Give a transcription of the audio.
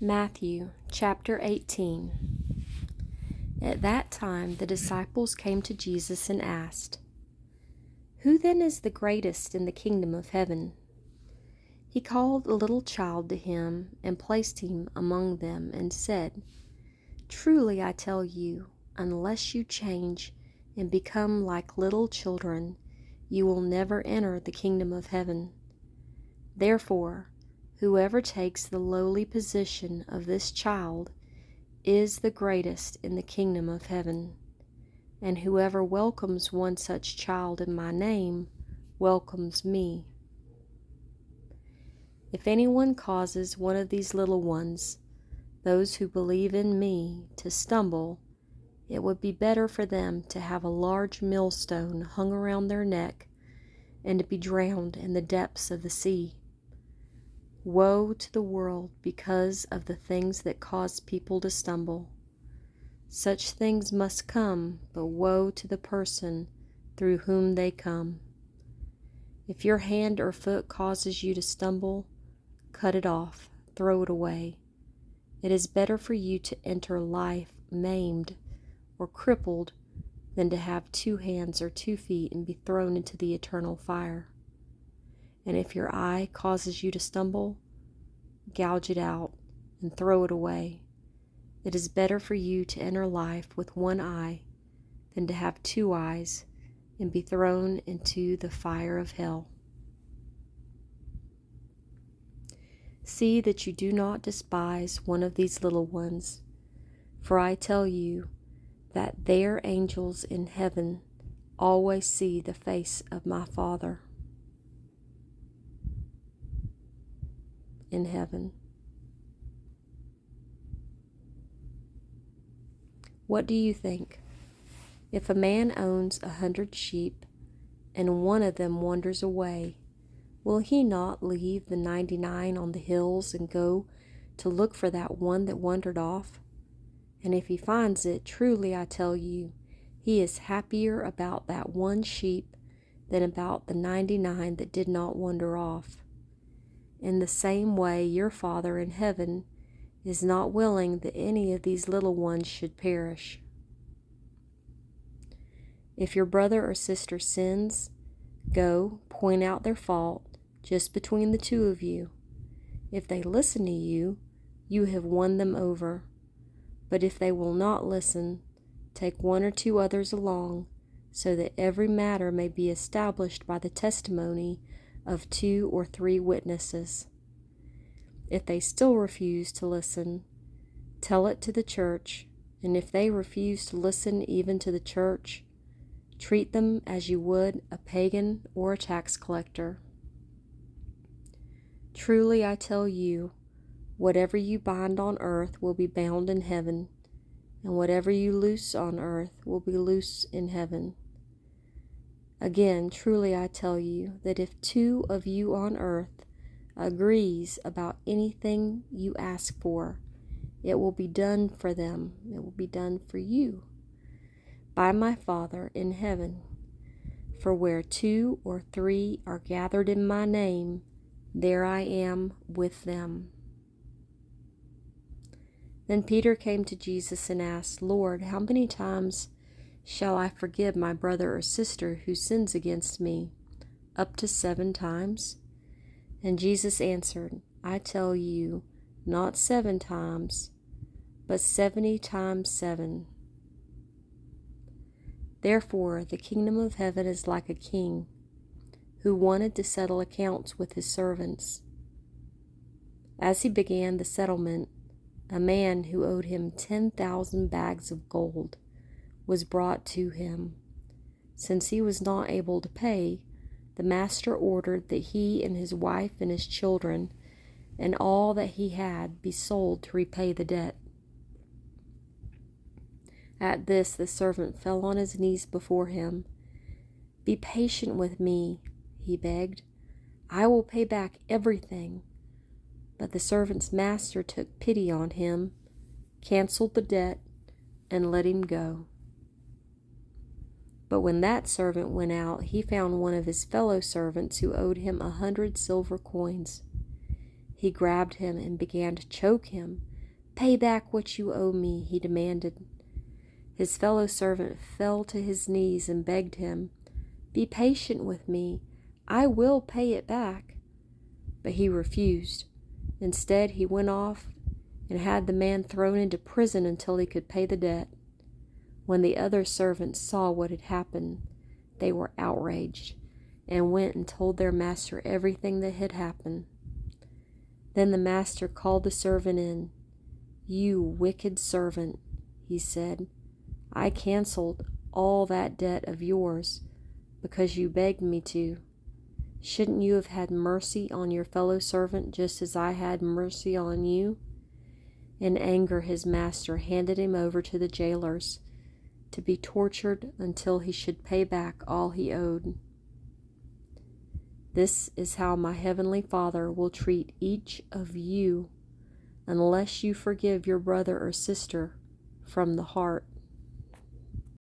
Matthew chapter 18. At that time the disciples came to Jesus and asked, "Who then is the greatest in the kingdom of heaven?" He called a little child to him and placed him among them and said, "Truly I tell you, unless you change and become like little children, you will never enter the kingdom of heaven. Therefore, whoever takes the lowly position of this child is the greatest in the kingdom of heaven, and whoever welcomes one such child in my name welcomes me. If anyone causes one of these little ones, those who believe in me, to stumble, it would be better for them to have a large millstone hung around their neck and to be drowned in the depths of the sea. Woe to the world because of the things that cause people to stumble. Such things must come, but woe to the person through whom they come. If your hand or foot causes you to stumble, cut it off, throw it away. It is better for you to enter life maimed or crippled than to have 2 hands or 2 feet and be thrown into the eternal fire. And if your eye causes you to stumble, gouge it out and throw it away. It is better for you to enter life with 1 eye than to have 2 eyes and be thrown into the fire of hell. See that you do not despise one of these little ones, for I tell you that their angels in heaven always see the face of my Father in heaven. What do you think? If a man owns 100 sheep and one of them wanders away, will he not leave the 99 on the hills and go to look for that one that wandered off? And if he finds it, truly I tell you, he is happier about that one sheep than about the 99 that did not wander off. In the same way, your Father in heaven is not willing that any of these little ones should perish. If your brother or sister sins, go, point out their fault just between the 2 of you. If they listen to you, you have won them over. But if they will not listen, take 1 or 2 others along, so that every matter may be established by the testimony of 2 or 3 witnesses. If they still refuse to listen, tell it to the church, and if they refuse to listen even to the church, treat them as you would a pagan or a tax collector. Truly I tell you, whatever you bind on earth will be bound in heaven, and whatever you loose on earth will be loose in heaven. Again, truly I tell you that if 2 of you on earth agrees about anything you ask for, it will be done for them. It will be done for you by my Father in heaven. For where 2 or 3 are gathered in my name, there I am with them." Then Peter came to Jesus and asked, "Lord, how many times shall I forgive my brother or sister who sins against me? Up to 7 times?" And Jesus answered, "I tell you, not 7 times, but 70 times 7. Therefore, the kingdom of heaven is like a king who wanted to settle accounts with his servants. As he began the settlement, a man who owed him 10,000 bags of gold was brought to him. Since he was not able to pay, the master ordered that he and his wife and his children and all that he had be sold to repay the debt. At this the servant fell on his knees before him. "Be patient with me," he begged. "I will pay back everything." But the servant's master took pity on him, canceled the debt, and let him go. But when that servant went out, he found one of his fellow servants who owed him 100 silver coins. He grabbed him and began to choke him, "Pay back what you owe me," he demanded. His fellow servant fell to his knees and begged him, "Be patient with me. I will pay it back." But he refused. Instead, he went off and had the man thrown into prison until he could pay the debt. When the other servants saw what had happened, they were outraged and went and told their master everything that had happened. Then the master called the servant in. "You wicked servant," he said, "I canceled all that debt of yours because you begged me to. Shouldn't you have had mercy on your fellow servant just as I had mercy on you?" In anger, his master handed him over to the jailers to be tortured until he should pay back all he owed. This is how my heavenly Father will treat each of you unless you forgive your brother or sister from the heart.